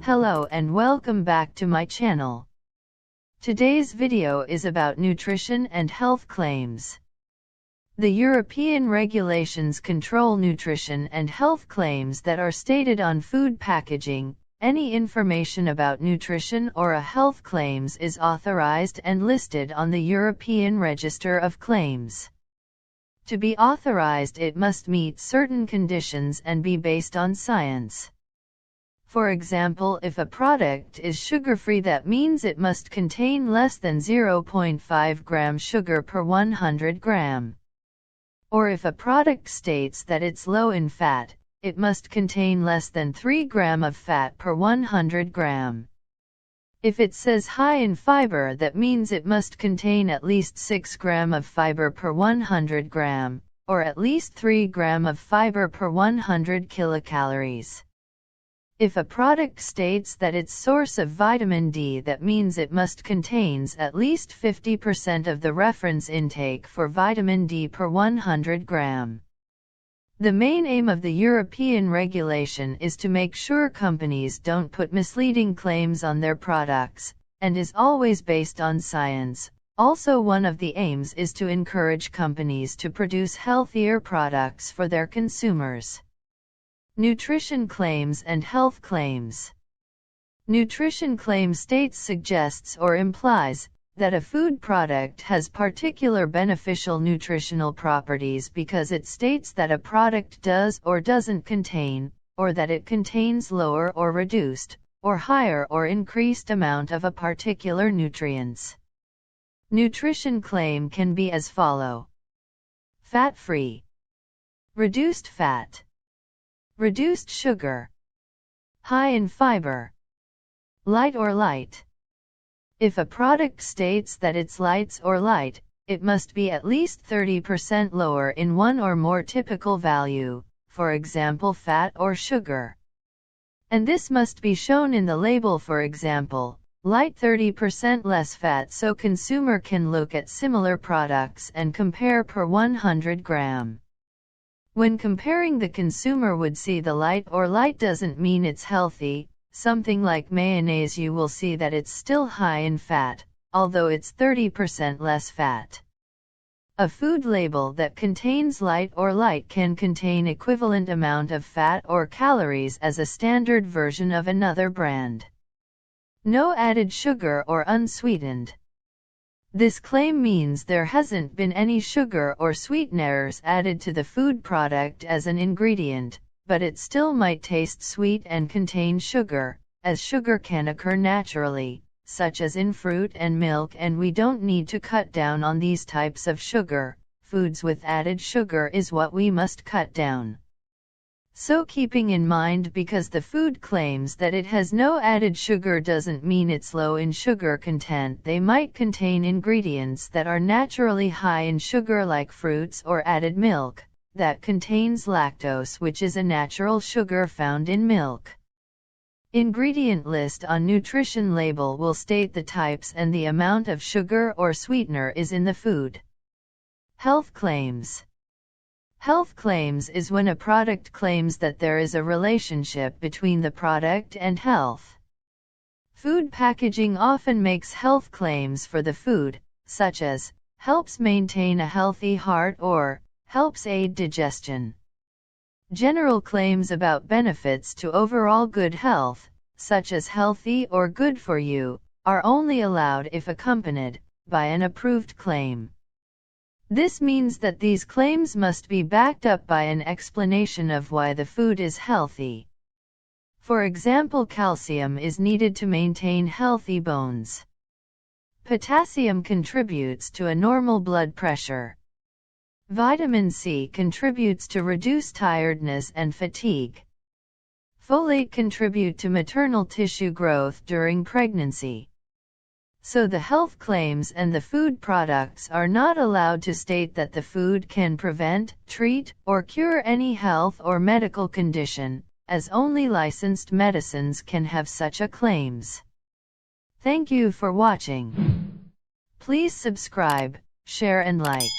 Hello and welcome back to my channel. Today's video is about nutrition and health claims. The European regulations control nutrition and health claims that are stated on food packaging. Any information about nutrition or a health claims is authorized and listed on the European Register of Claims. To be authorized, it must meet certain conditions and be based on science. For example, if a product is sugar-free, that means it must contain less than 0.5 gram sugar per 100 gram. Or if a product states that it's low in fat, it must contain less than 3 gram of fat per 100 gram. If it says high in fiber, that means it must contain at least 6 gram of fiber per 100 gram, or at least 3 gram of fiber per 100 kilocalories. If a product states that its source of vitamin D, that means it must contains at least 50% of the reference intake for vitamin D per 100 gram. The main aim of the European regulation is to make sure companies don't put misleading claims on their products, and is always based on science. Also, one of the aims is to encourage companies to produce healthier products for their consumers. Nutrition claims and health claims. Nutrition claim states, suggests or implies that a food product has particular beneficial nutritional properties because it states that a product does or doesn't contain, or that it contains lower or reduced, or higher or increased amount of a particular nutrients. Nutrition claim can be as follow: fat-free, reduced fat, reduced sugar, high in fiber, light or light. If a product states that it's light or light, it must be at least 30% lower in one or more typical value, for example fat or sugar. And this must be shown in the label, for example, light 30% less fat, so consumer can look at similar products and compare per 100 gram. When comparing, the consumer would see the light or light doesn't mean it's healthy. Something like mayonnaise, you will see that it's still high in fat, although it's 30% less fat. A food label that contains light or light can contain equivalent amount of fat or calories as a standard version of another brand. No added sugar or unsweetened. This claim means there hasn't been any sugar or sweeteners added to the food product as an ingredient, but it still might taste sweet and contain sugar, as sugar can occur naturally, such as in fruit and milk, and we don't need to cut down on these types of sugar. Foods with added sugar is what we must cut down. So keeping in mind, because the food claims that it has no added sugar doesn't mean it's low in sugar content. They might contain ingredients that are naturally high in sugar, like fruits or added milk that contains lactose, which is a natural sugar found in milk. Ingredient list on nutrition label will state the types and the amount of sugar or sweetener is in the food. Health claims. Health claims is when a product claims that there is a relationship between the product and health. Food packaging often makes health claims for the food, such as helps maintain a healthy heart or helps aid digestion. General claims about benefits to overall good health, such as healthy or good for you, are only allowed if accompanied by an approved claim. This means that these claims must be backed up by an explanation of why the food is healthy. For example, calcium is needed to maintain healthy bones. Potassium contributes to a normal blood pressure. Vitamin C contributes to reduce tiredness and fatigue. Folate contribute to maternal tissue growth during pregnancy. So the health claims and the food products are not allowed to state that the food can prevent, treat, or cure any health or medical condition, as only licensed medicines can have such a claims. Thank you for watching. Please subscribe, share and like.